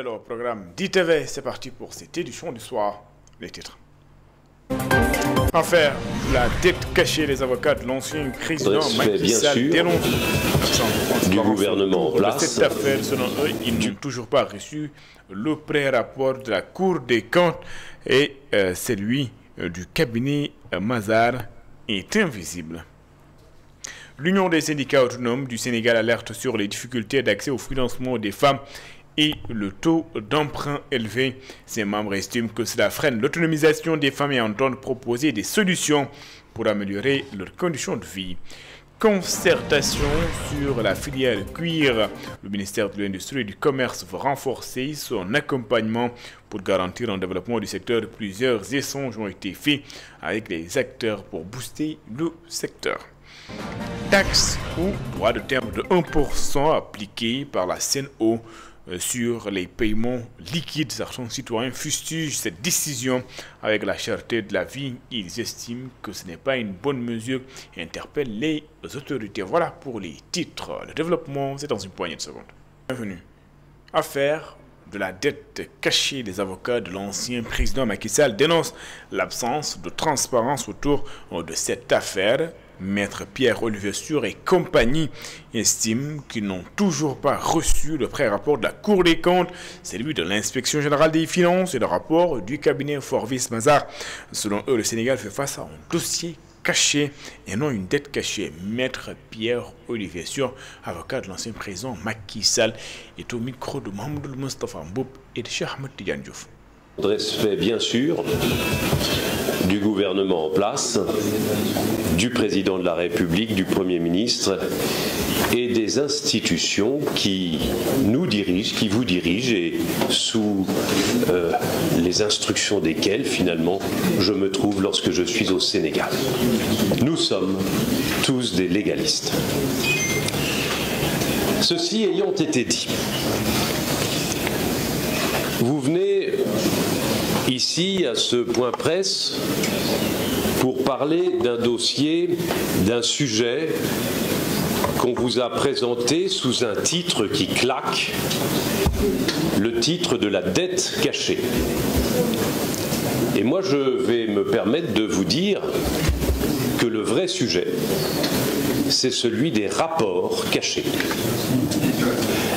fidèles au programme d'ITV, c'est parti pour cette édition du soir. Les titres. Affaire la dette cachée, les avocats de l'ancien président Macky Sall dénoncent l'absence du gouvernement en place. De cette affaire, selon eux, ils n'ont toujours pas reçu le pré-rapport de la Cour des comptes et celui du cabinet Mazars est invisible. L'Union des syndicats autonomes du Sénégal alerte sur les difficultés d'accès au financement des femmes et le taux d'emprunt élevé. Ses membres estiment que cela freine l'autonomisation des femmes et entendent proposer des solutions pour améliorer leurs conditions de vie. Concertation sur la filière cuir. Le ministère de l'Industrie et du Commerce va renforcer son accompagnement pour garantir un développement du secteur. Plusieurs échanges ont été faits avec les acteurs pour booster le secteur. Taxe ou droit de terme de 1% appliqué par la CNO sur les paiements liquides. Certains citoyens fustigent cette décision avec la cherté de la vie. Ils estiment que ce n'est pas une bonne mesure et interpellent les autorités. Voilà pour les titres. Le développement, c'est dans une poignée de secondes. Bienvenue. Affaire de la dette cachée. Les avocats de l'ancien président Macky Sall dénoncent l'absence de transparence autour de cette affaire. Maître Pierre-Olivier Sur et compagnie estiment qu'ils n'ont toujours pas reçu le pré-rapport de la Cour des comptes, celui de l'Inspection générale des finances et le rapport du cabinet Forvis Mazars. Selon eux, le Sénégal fait face à un dossier caché et non une dette cachée. Maître Pierre-Olivier Sur, avocat de l'ancien président Macky Sall, est au micro de Mohamed Moustapha Mboup et de Cheikh Ahmed Tidiane Diouf. Respect bien sûr du gouvernement en place, du président de la République, du Premier ministre et des institutions qui nous dirigent, qui vous dirigent et sous les instructions desquelles finalement je me trouve lorsque je suis au Sénégal. Nous sommes tous des légalistes. Ceci ayant été dit, vous venez ici à ce point presse pour parler d'un dossier, d'un sujet qu'on vous a présenté sous un titre qui claque, le titre de la dette cachée. Et moi je vais me permettre de vous dire que le vrai sujet, c'est celui des rapports cachés.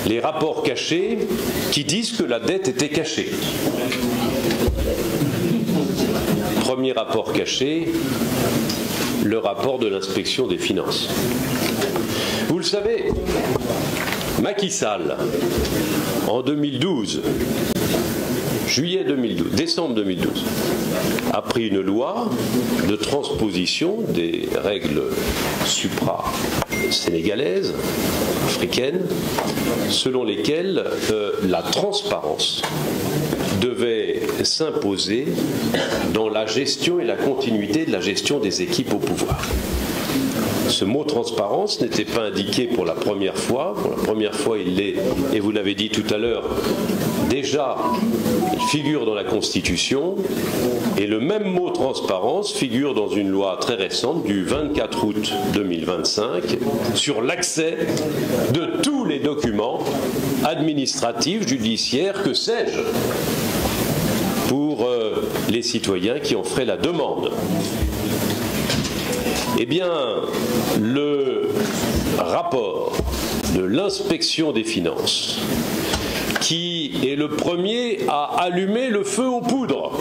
Les rapports cachés qui disent que la dette était cachée. Premier rapport caché, le rapport de l'inspection des finances. Vous le savez, Macky Sall, en 2012, juillet 2012, décembre 2012, a pris une loi de transposition des règles supra-sénégalaises, africaines, selon lesquelles la transparence devait s'imposer dans la gestion et la continuité de la gestion des équipes au pouvoir. Ce mot transparence n'était pas indiqué pour la première fois. Pour la première fois, il l'est, et vous l'avez dit tout à l'heure, déjà, il figure dans la Constitution, et le même mot transparence figure dans une loi très récente du 24 août 2025 sur l'accès de tous les documents administratifs, judiciaires, que sais-je, pour les citoyens qui en feraient la demande. Eh bien, le rapport de l'inspection des finances, qui est le premier à allumer le feu aux poudres,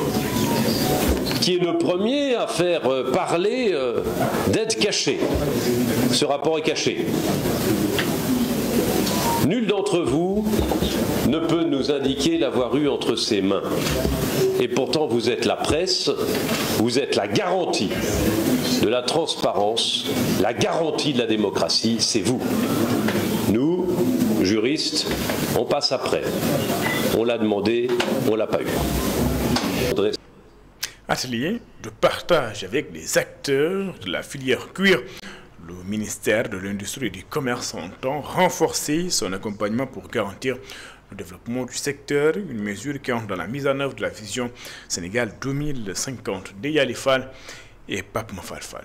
qui est le premier à faire parler d'aide cachée. Ce rapport est caché. Nul d'entre vous ne peut nous indiquer l'avoir eu entre ses mains. Et pourtant, vous êtes la presse, vous êtes la garantie de la transparence, la garantie de la démocratie, c'est vous. Nous, juristes, on passe après. On l'a demandé, on ne l'a pas eu. Atelier de partage avec les acteurs de la filière cuir. Le ministère de l'Industrie et du Commerce entend renforcer son accompagnement pour garantir le développement du secteur, une mesure qui entre dans la mise en œuvre de la vision Sénégal 2050 d'Eyali Fall et Pape Mafal Fall.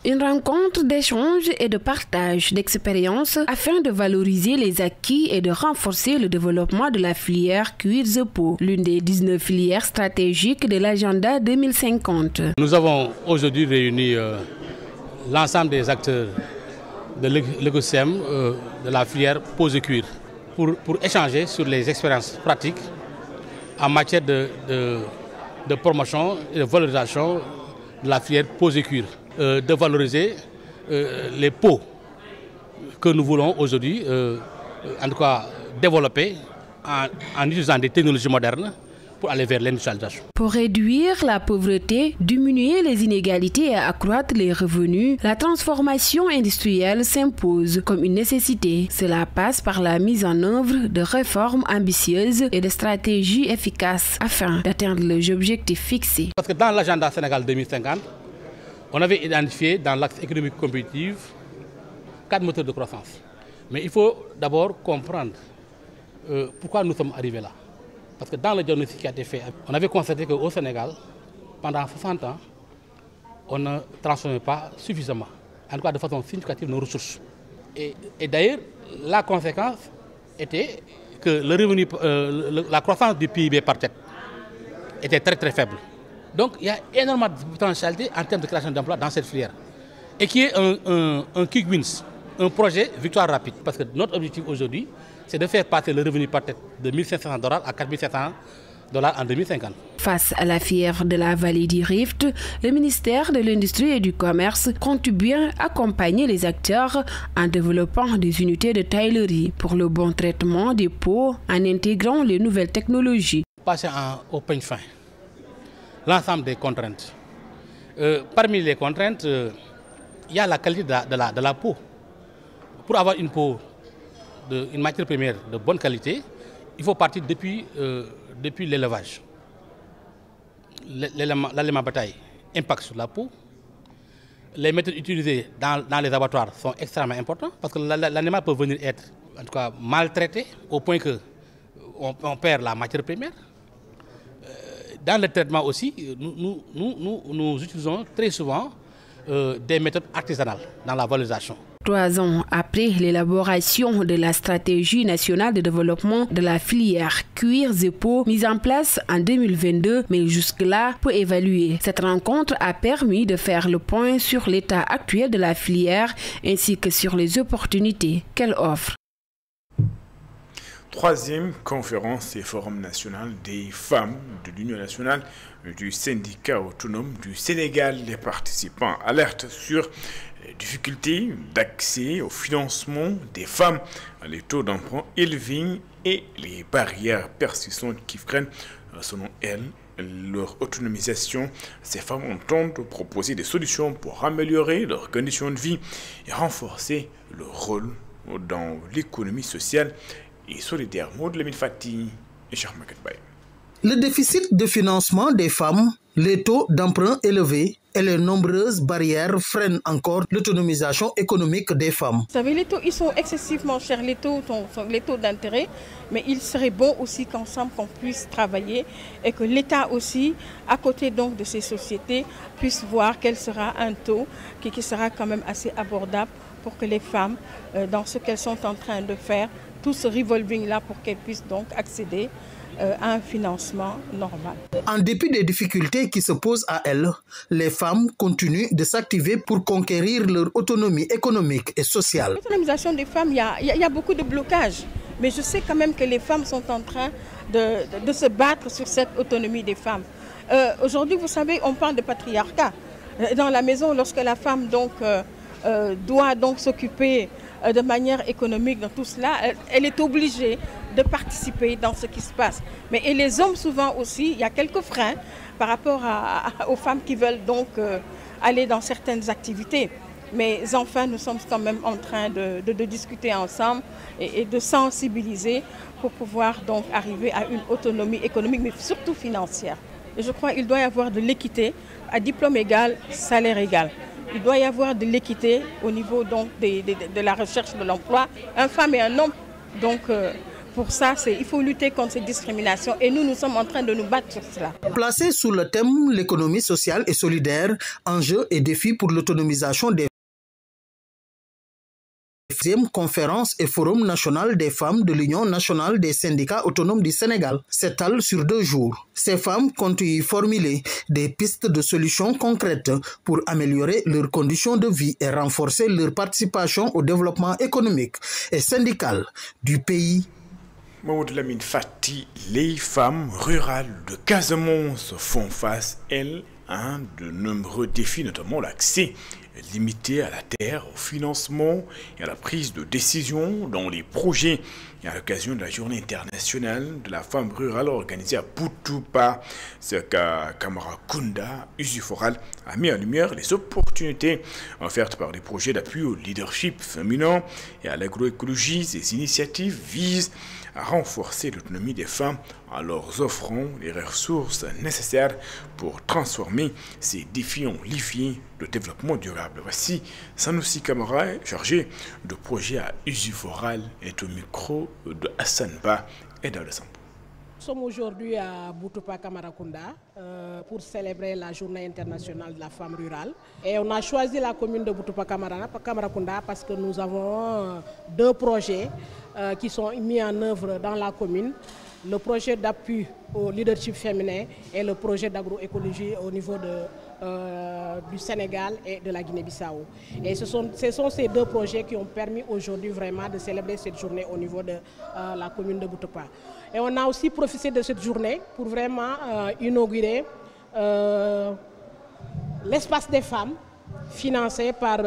Une rencontre d'échange et de partage d'expériences afin de valoriser les acquis et de renforcer le développement de la filière cuir peau, l'une des 19 filières stratégiques de l'agenda 2050. Nous avons aujourd'hui réuni l'ensemble des acteurs de l'écosystème de la filière peau et cuir pour échanger sur les expériences pratiques en matière de promotion et de valorisation de la filière peau et cuir. De valoriser les peaux que nous voulons aujourd'hui, en tout cas développer en utilisant des technologies modernes pour aller vers l'industrialisation. Pour réduire la pauvreté, diminuer les inégalités et accroître les revenus, la transformation industrielle s'impose comme une nécessité. Cela passe par la mise en œuvre de réformes ambitieuses et de stratégies efficaces afin d'atteindre les objectifs fixés. Parce que dans l'agenda Sénégal 2050, on avait identifié dans l'axe économique compétitif 4 moteurs de croissance. Mais il faut d'abord comprendre pourquoi nous sommes arrivés là. Parce que dans le diagnostic qui a été fait, on avait constaté qu'au Sénégal, pendant 60 ans, on ne transformait pas suffisamment, en tout cas de façon significative, nos ressources. Et d'ailleurs, la conséquence était que le revenu, la croissance du PIB par tête était très très faible. Donc il y a énormément de potentialité en termes de création d'emplois dans cette filière. Et qui est un quick wins, un projet victoire rapide. Parce que notre objectif aujourd'hui, c'est de faire passer le revenu par tête de 1 500 $ à 4 700 $ en 2050. Face à la fièvre de la vallée du Rift, le ministère de l'Industrie et du Commerce compte bien accompagner les acteurs en développant des unités de taillerie pour le bon traitement des peaux en intégrant les nouvelles technologies. Passer au peigne fin. L'ensemble des contraintes. Parmi les contraintes, il y a la qualité de la peau. Pour avoir une peau, une matière première de bonne qualité, il faut partir depuis l'élevage. L'élément bataille impacte sur la peau. Les méthodes utilisées dans les abattoirs sont extrêmement importantes parce que l'animal peut venir être en tout cas maltraité au point qu'on perd la matière première. Dans le traitement aussi, nous utilisons très souvent des méthodes artisanales dans la valorisation. 3 ans après l'élaboration de la stratégie nationale de développement de la filière cuir et peau mise en place en 2022, mais jusque-là peu évaluée. Cette rencontre a permis de faire le point sur l'état actuel de la filière ainsi que sur les opportunités qu'elle offre. 3e conférence et forum national des femmes de l'Union nationale du syndicat autonome du Sénégal. Les participants alertent sur les difficultés d'accès au financement des femmes, les taux d'emprunt élevés et les barrières persistantes qui freinent, selon elles, leur autonomisation. Ces femmes entendent proposer des solutions pour améliorer leurs conditions de vie et renforcer leur rôle dans l'économie sociale et solidaire. Maud Lamine Fati et Cheikh Maguette Baye. Le déficit de financement des femmes, les taux d'emprunt élevés et les nombreuses barrières freinent encore l'autonomisation économique des femmes. Vous savez, les taux, ils sont excessivement chers, les taux d'intérêt, mais il serait bon aussi qu'ensemble qu'on puisse travailler et que l'État aussi, à côté donc de ces sociétés, puisse voir quel sera un taux qui sera quand même assez abordable pour que les femmes, dans ce qu'elles sont en train de faire, tout ce revolving-là pour qu'elles puissent donc accéder à un financement normal. En dépit des difficultés qui se posent à elles, les femmes continuent de s'activer pour conquérir leur autonomie économique et sociale. L'autonomisation des femmes, il y a beaucoup de blocages, mais je sais quand même que les femmes sont en train de se battre sur cette autonomie des femmes. Aujourd'hui, vous savez, on parle de patriarcat. Dans la maison, lorsque la femme donc, doit donc s'occuper de manière économique dans tout cela, elle est obligée de participer dans ce qui se passe. Mais et les hommes souvent aussi, il y a quelques freins par rapport aux femmes qui veulent donc aller dans certaines activités. Mais enfin, nous sommes quand même en train de discuter ensemble et de sensibiliser pour pouvoir donc arriver à une autonomie économique, mais surtout financière. Et je crois qu'il doit y avoir de l'équité, à diplôme égal, salaire égal. Il doit y avoir de l'équité au niveau donc de la recherche de l'emploi. Une femme et un homme donc, pour ça, il faut lutter contre ces discriminations et nous sommes en train de nous battre sur cela. Placé sous le thème l'économie sociale et solidaire, enjeux et défis pour l'autonomisation des deuxième conférence et forum national des femmes de l'Union nationale des syndicats autonomes du Sénégal s'étale sur 2 jours. Ces femmes comptent y formuler des pistes de solutions concrètes pour améliorer leurs conditions de vie et renforcer leur participation au développement économique et syndical du pays. Maud Lamine Fati, les femmes rurales de Casamance font face, elles, à de nombreux défis, notamment l'accès limité à la terre, au financement et à la prise de décision dans les projets. Et à l'occasion de la journée internationale de la femme rurale organisée à Boutoupa, ce que Camara Kunda, Usuforal, a mis en lumière les opportunités offertes par les projets d'appui au leadership féminin et à l'agroécologie. Ces initiatives visent à renforcer l'autonomie des femmes en leur offrant les ressources nécessaires pour transformer ces défis en leviers de développement durable. Voici Sanoussi Camara, chargé de projet à Usuforal, est au micro de Hassan Ba et dans le centre. Nous sommes aujourd'hui à Boutoupa Kamarakunda pour célébrer la journée internationale de la femme rurale. Et on a choisi la commune de Boutoupa Kamarakunda parce que nous avons 2 projets qui sont mis en œuvre dans la commune. Le projet d'appui au leadership féminin et le projet d'agroécologie au niveau du Sénégal et de la Guinée-Bissau. Et ce sont ces 2 projets qui ont permis aujourd'hui vraiment de célébrer cette journée au niveau de la commune de Boutoupa. Et on a aussi profité de cette journée pour vraiment inaugurer l'espace des femmes financé par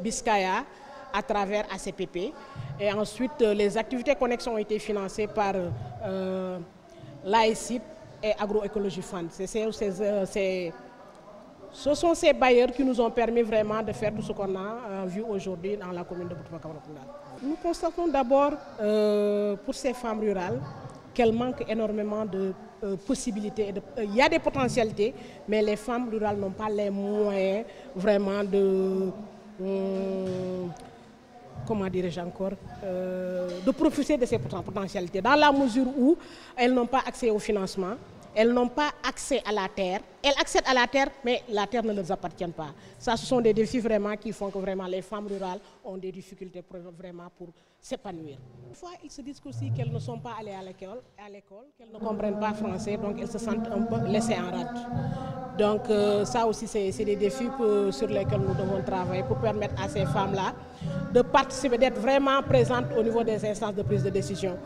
Biscaya à travers ACPP. Et ensuite, les activités connexes ont été financées par l'AECIP et Agroécologie Fund. Ce sont ces bailleurs qui nous ont permis vraiment de faire tout ce qu'on a vu aujourd'hui dans la commune de Boutoupa Kamarakunda. Nous constatons d'abord pour ces femmes rurales qu'elles manquent énormément de possibilités. Il y a des potentialités, mais les femmes rurales n'ont pas les moyens vraiment de... comment dirais-je encore, de profiter de ces potentialités, dans la mesure où elles n'ont pas accès au financement, elles n'ont pas accès à la terre, elles accèdent à la terre, mais la terre ne leur appartient pas. Ça, ce sont des défis vraiment qui font que vraiment les femmes rurales ont des difficultés vraiment pour s'épanouir. Parfois, ils se disent aussi qu'elles ne sont pas allées à l'école, qu'elles ne comprennent pas français, donc elles se sentent un peu laissées en rade. Donc ça aussi, c'est des défis sur lesquels nous devons travailler pour permettre à ces femmes-là de participer, d'être vraiment présentes au niveau des instances de prise de décision.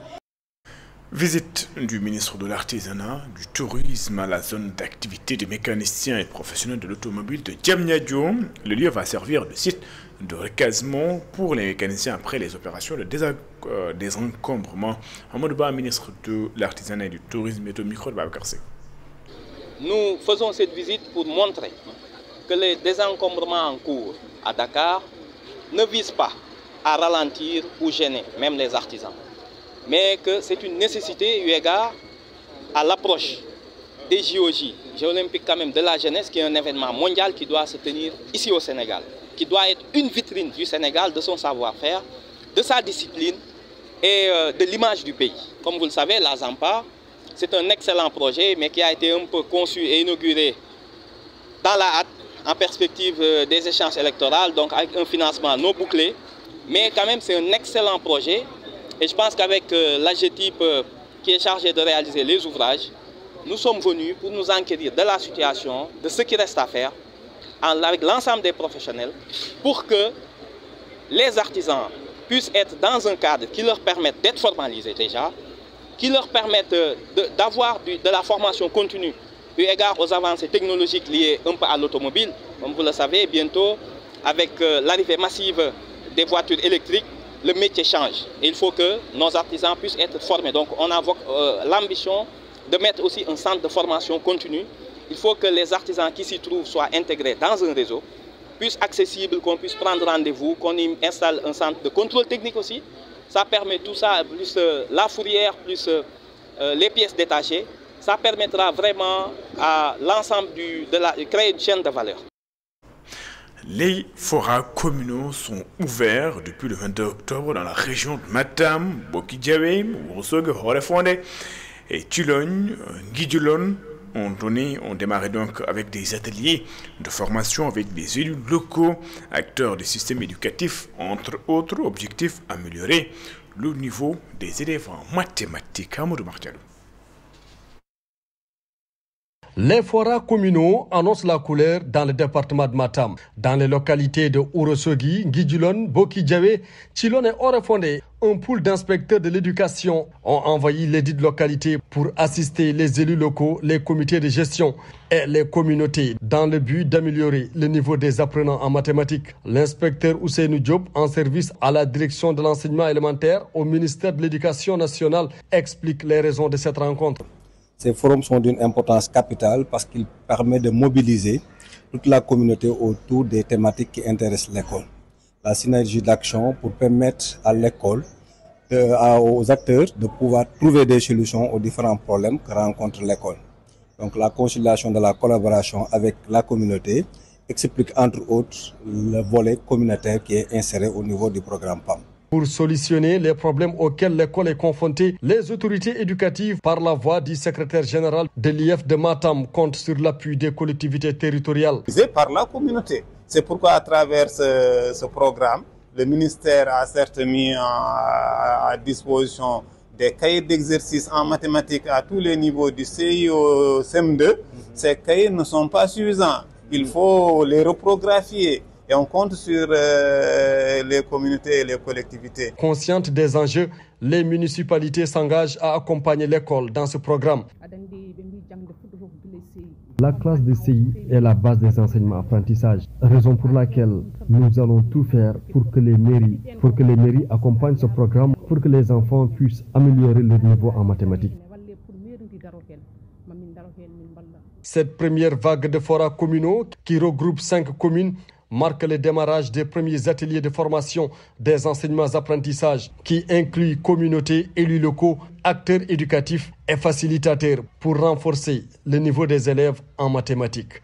Visite du ministre de l'Artisanat, du Tourisme à la zone d'activité des mécaniciens et professionnels de l'automobile de Diamniadio. Le lieu va servir de site de recasement pour les mécaniciens après les opérations de désencombrement. Amadou Ba, ministre de l'Artisanat et du Tourisme, est au micro de Babacar Seck. Nous faisons cette visite pour montrer que les désencombrements en cours à Dakar ne visent pas à ralentir ou gêner même les artisans, mais que c'est une nécessité eu égard à l'approche des JOJ, Jeux olympiques quand même de la jeunesse, qui est un événement mondial qui doit se tenir ici au Sénégal, qui doit être une vitrine du Sénégal, de son savoir-faire, de sa discipline et de l'image du pays. Comme vous le savez, la Zampa, c'est un excellent projet, mais qui a été un peu conçu et inauguré dans la hâte, en perspective des échéances électorales, donc avec un financement non bouclé. Mais quand même, c'est un excellent projet. Et je pense qu'avec l'AGETIP qui est chargé de réaliser les ouvrages, nous sommes venus pour nous enquérir de la situation, de ce qui reste à faire, avec l'ensemble des professionnels, pour que les artisans puissent être dans un cadre qui leur permette d'être formalisés déjà, qui leur permette d'avoir de la formation continue eu égard aux avancées technologiques liées un peu à l'automobile. Comme vous le savez, bientôt, avec l'arrivée massive des voitures électriques, le métier change. Et il faut que nos artisans puissent être formés. Donc on a l'ambition de mettre aussi un centre de formation continue. Il faut que les artisans qui s'y trouvent soient intégrés dans un réseau, plus accessible, qu'on puisse prendre rendez-vous, qu'on y installe un centre de contrôle technique aussi. Ça permet tout ça, plus la fourrière, plus les pièces détachées. Ça permettra vraiment à l'ensemble de créer une chaîne de valeur. Les forats communaux sont ouverts depuis le 22 octobre dans la région de Matam, Bokidjawe, Ourossogui, Oréfondé et Tulogne, Guidjulon. On démarré donc avec des ateliers de formation avec des élus locaux, acteurs du système éducatif, entre autres objectifs améliorer le niveau des élèves en mathématiques. Amadou Martialou. Les forats communaux annoncent la couleur dans le département de Matam. Dans les localités de Ourossogui, Guidjulon, Bokidjawe, Tchilon et Oréfondé, un pool d'inspecteurs de l'éducation ont envahi les dites localités pour assister les élus locaux, les comités de gestion et les communautés dans le but d'améliorer le niveau des apprenants en mathématiques. L'inspecteur Ousseinou Diop, en service à la direction de l'enseignement élémentaire au ministère de l'Éducation nationale, explique les raisons de cette rencontre. Ces forums sont d'une importance capitale parce qu'ils permettent de mobiliser toute la communauté autour des thématiques qui intéressent l'école. La synergie d'action pour permettre à l'école, aux acteurs de pouvoir trouver des solutions aux différents problèmes que rencontre l'école. Donc la conciliation de la collaboration avec la communauté explique entre autres le volet communautaire qui est inséré au niveau du programme PAM. Pour solutionner les problèmes auxquels l'école est confrontée, les autorités éducatives, par la voix du secrétaire général de l'IF de Matam, comptent sur l'appui des collectivités territoriales. Par la communauté. C'est pourquoi à travers ce programme, le ministère a certes mis à disposition des cahiers d'exercice en mathématiques à tous les niveaux du CI au CM2. Ces cahiers ne sont pas suffisants. Il faut les reprographier. Et on compte sur les communautés et les collectivités. Conscientes des enjeux, les municipalités s'engagent à accompagner l'école dans ce programme. La classe de CI est la base des enseignements-apprentissages, raison pour laquelle nous allons tout faire pour que les mairies accompagnent ce programme pour que les enfants puissent améliorer leur niveau en mathématiques. Cette première vague de forats communaux qui regroupe 5 communes marque le démarrage des premiers ateliers de formation des enseignements-apprentissages qui incluent communautés, élus locaux, acteurs éducatifs et facilitateurs pour renforcer le niveau des élèves en mathématiques.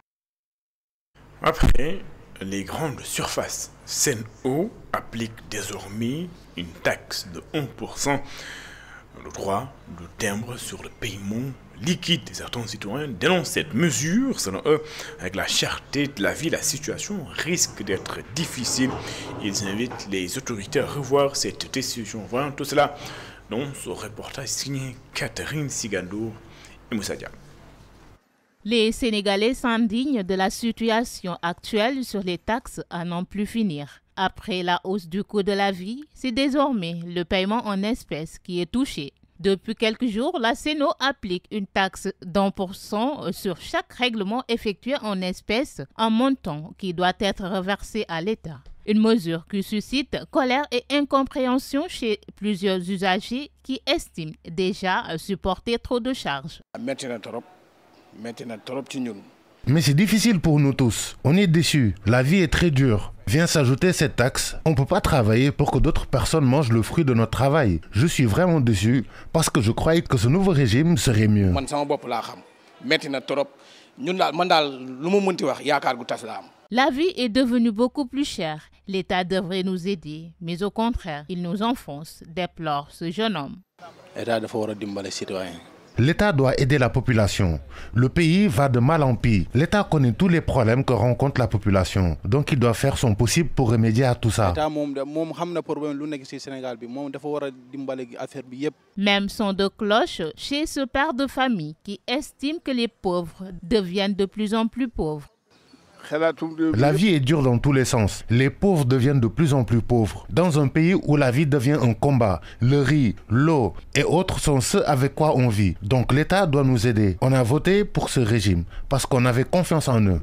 Après, les grandes surfaces Sen'Eau appliquent désormais une taxe de 1%. Le droit de timbre sur le paiement liquide. Certains citoyens dénoncent cette mesure. Selon eux, avec la cherté de la vie, la situation risque d'être difficile. Ils invitent les autorités à revoir cette décision. Voyons tout cela dans ce reportage signé Catherine Sigando et Moussa Dia. Les Sénégalais s'indignent de la situation actuelle sur les taxes à n'en plus finir. Après la hausse du coût de la vie, c'est désormais le paiement en espèces qui est touché. Depuis quelques jours, la Sen'Eau applique une taxe d'1% sur chaque règlement effectué en espèces, un montant qui doit être reversé à l'État. Une mesure qui suscite colère et incompréhension chez plusieurs usagers qui estiment déjà supporter trop de charges. Mais c'est difficile pour nous tous. On est déçus. La vie est très dure. Vient s'ajouter cette taxe. On ne peut pas travailler pour que d'autres personnes mangent le fruit de notre travail. Je suis vraiment déçu parce que je croyais que ce nouveau régime serait mieux. La vie est devenue beaucoup plus chère. L'État devrait nous aider, mais au contraire, il nous enfonce, déplore ce jeune homme. L'État doit aider la population. Le pays va de mal en pis. L'État connaît tous les problèmes que rencontre la population. Donc il doit faire son possible pour remédier à tout ça. Même son de cloche chez ce père de famille qui estime que les pauvres deviennent de plus en plus pauvres. La vie est dure dans tous les sens. Les pauvres deviennent de plus en plus pauvres. Dans un pays où la vie devient un combat, le riz, l'eau et autres sont ceux avec quoi on vit. Donc l'État doit nous aider. On a voté pour ce régime parce qu'on avait confiance en eux.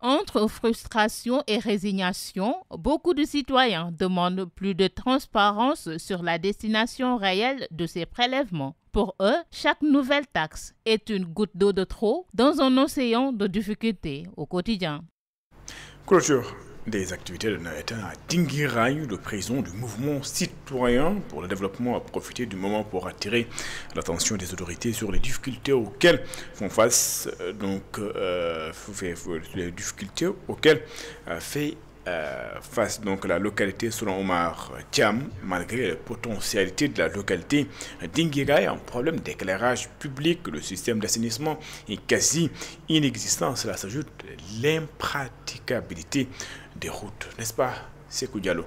Entre frustration et résignation, beaucoup de citoyens demandent plus de transparence sur la destination réelle de ces prélèvements. Pour eux, chaque nouvelle taxe est une goutte d'eau de trop dans un océan de difficultés au quotidien. Clôture des activités de Nawetan à Dinguiraye, le président du mouvement citoyen pour le développement a profité du moment pour attirer l'attention des autorités sur les difficultés auxquelles font face face donc la localité selon Omar Thiam. Malgré les potentialités de la localité Dinguiraye, un problème d'éclairage public, le système d'assainissement est quasi inexistant. Cela s'ajoute l'impraticabilité des routes, n'est-ce pas, Sekou Diallo?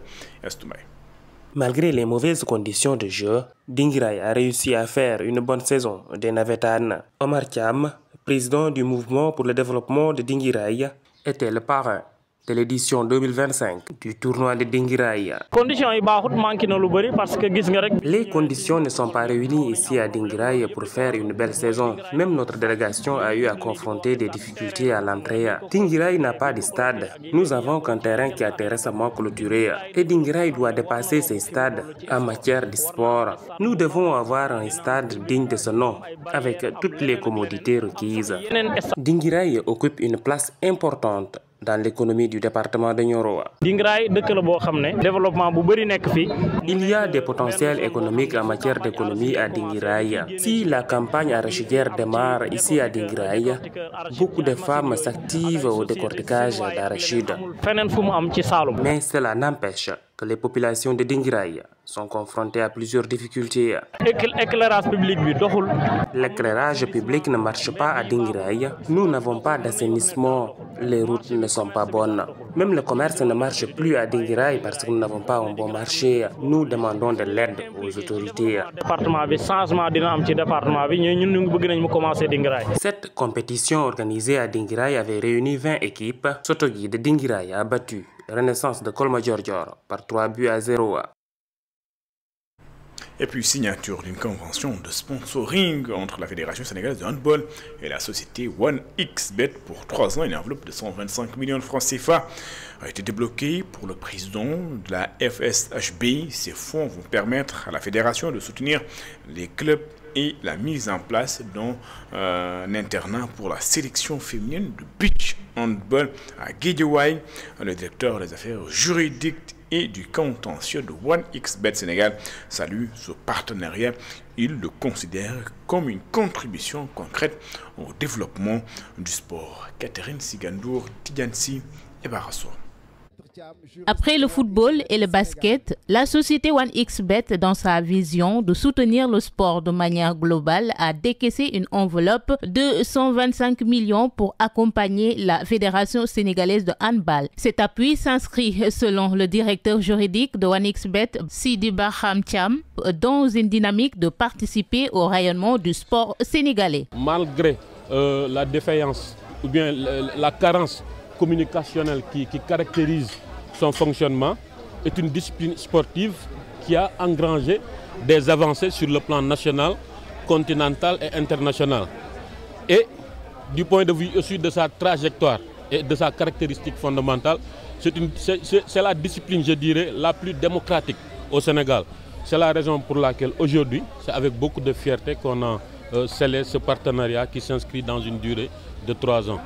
Malgré les mauvaises conditions de jeu, Dinguiraye a réussi à faire une bonne saison des Navetan. Omar Thiam, président du mouvement pour le développement de Dinguiraye, était le parrain de l'édition 2025 du tournoi de Dinguiraye. Les conditions ne sont pas réunies ici à Dinguiraye pour faire une belle saison. Même notre délégation a eu à confronter des difficultés à l'entrée. Dinguiraye n'a pas de stade. Nous avons qu'un terrain qui a été récemment clôturé. Et Dinguiraye doit dépasser ces stades en matière de sport. Nous devons avoir un stade digne de ce nom, avec toutes les commodités requises. Dinguiraye occupe une place importante dans l'économie du département de Nioro. Il y a des potentiels économiques en matière d'économie à Dinguiraye. Si la campagne arachidière démarre ici à Dinguiraye, beaucoup de femmes s'activent au décortiquage d'arachide. Mais cela n'empêche que les populations de Dinguiraye sont confrontées à plusieurs difficultés. L'éclairage public ne marche pas à Dinguiraye. Nous n'avons pas d'assainissement. Les routes ne sont pas bonnes. Même le commerce ne marche plus à Dinguiraye parce que nous n'avons pas un bon marché. Nous demandons de l'aide aux autorités. Cette compétition organisée à Dinguiraye avait réuni 20 équipes. Sotogi de Dinguiraye a battu Renaissance de Kolma-Dior par 3-0. Et puis signature d'une convention de sponsoring entre la Fédération sénégalaise de handball et la société 1xBet pour 3 ans. Une enveloppe de 125 millions de francs CFA a été débloquée pour le président de la FSHB. Ces fonds vont permettre à la fédération de soutenir les clubs et la mise en place d'un internat pour la sélection féminine de beach handball à Guédiawaye. Le directeur des affaires juridiques et du contentieux de 1xBet Sénégal salue ce partenariat. Il le considère comme une contribution concrète au développement du sport. Catherine Sigandour, Tidjansi et Barasso. Après le football et le basket, la société 1xBet, dans sa vision de soutenir le sport de manière globale, a décaissé une enveloppe de 125 millions pour accompagner la Fédération sénégalaise de handball. Cet appui s'inscrit, selon le directeur juridique de 1xBet, Sidi Baham Thiam, dans une dynamique de participer au rayonnement du sport sénégalais. Malgré la défaillance ou bien la carence communicationnelle qui caractérise son fonctionnement, est une discipline sportive qui a engrangé des avancées sur le plan national, continental et international. Et du point de vue aussi de sa trajectoire et de sa caractéristique fondamentale, c'est la discipline, je dirais, la plus démocratique au Sénégal. C'est la raison pour laquelle aujourd'hui, c'est avec beaucoup de fierté qu'on a scellé ce partenariat qui s'inscrit dans une durée de 3 ans.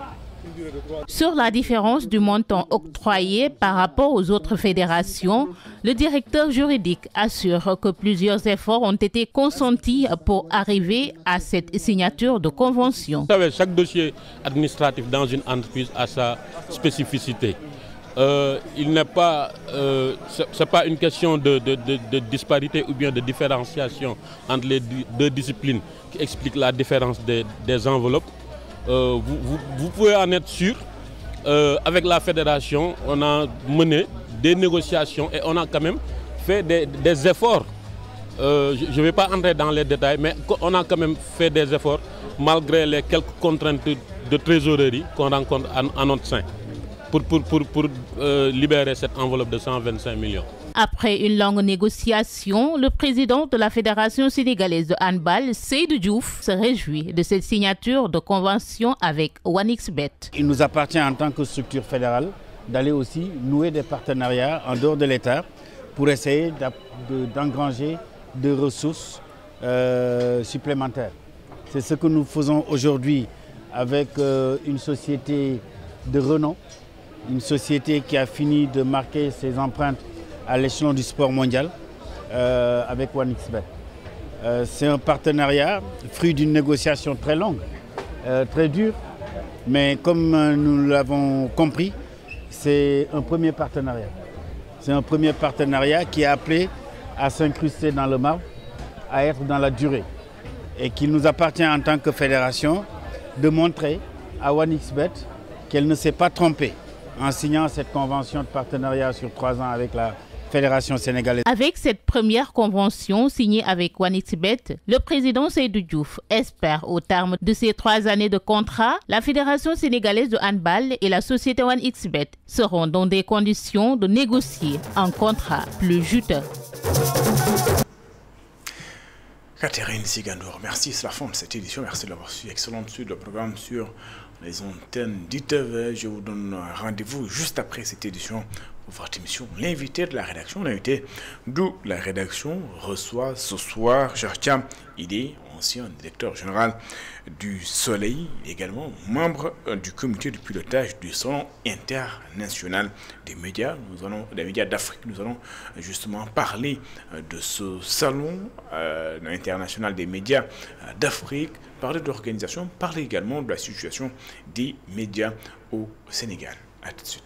Sur la différence du montant octroyé par rapport aux autres fédérations, le directeur juridique assure que plusieurs efforts ont été consentis pour arriver à cette signature de convention. Vous savez, chaque dossier administratif dans une entreprise a sa spécificité. Il n'est pas, c'est pas une question de disparité ou bien de différenciation entre les deux disciplines qui explique la différence des enveloppes. Vous pouvez en être sûr, avec la fédération, on a mené des négociations et on a quand même fait des efforts. Je ne vais pas entrer dans les détails, mais on a quand même fait des efforts malgré les quelques contraintes de trésorerie qu'on rencontre en notre sein pour libérer cette enveloppe de 125 millions. Après une longue négociation, le président de la Fédération sénégalaise de handball, Seydou Diouf, se réjouit de cette signature de convention avec 1xBet. Il nous appartient en tant que structure fédérale d'aller aussi nouer des partenariats en dehors de l'État pour essayer d'engranger des ressources supplémentaires. C'est ce que nous faisons aujourd'hui avec une société de renom une société qui a fini de marquer ses empreintes à l'échelon du sport mondial avec OneXBet. C'est un partenariat fruit d'une négociation très longue, très dure, mais comme nous l'avons compris, c'est un premier partenariat. C'est un premier partenariat qui est appelé à s'incruster dans le marbre, à être dans la durée. Et qu'il nous appartient en tant que fédération de montrer à OneXBet qu'elle ne s'est pas trompée en signant cette convention de partenariat sur 3 ans avec la Fédération sénégalaise. Avec cette première convention signée avec OneXBet, le président Seydou Diouf espère au terme de ces 3 années de contrat, la Fédération sénégalaise de handball et la société OneXBet seront dans des conditions de négocier un contrat plus juteux. Catherine Sigandour, merci, c'est la fin de cette édition. Merci de l'avoir suivi. Excellente suite le programme sur les antennes d'ITV. Je vous donne rendez-vous juste après cette édition pour votre émission. L'invité de la rédaction, l'invité de la rédaction reçoit ce soir Chertiam Idé, ancien directeur général du Soleil, également membre du comité de pilotage du Salon international des médias. Des médias d'Afrique. Nous allons justement parler de ce Salon international des médias d'Afrique, parler de l'organisation, parler également de la situation des médias au Sénégal. À tout de suite.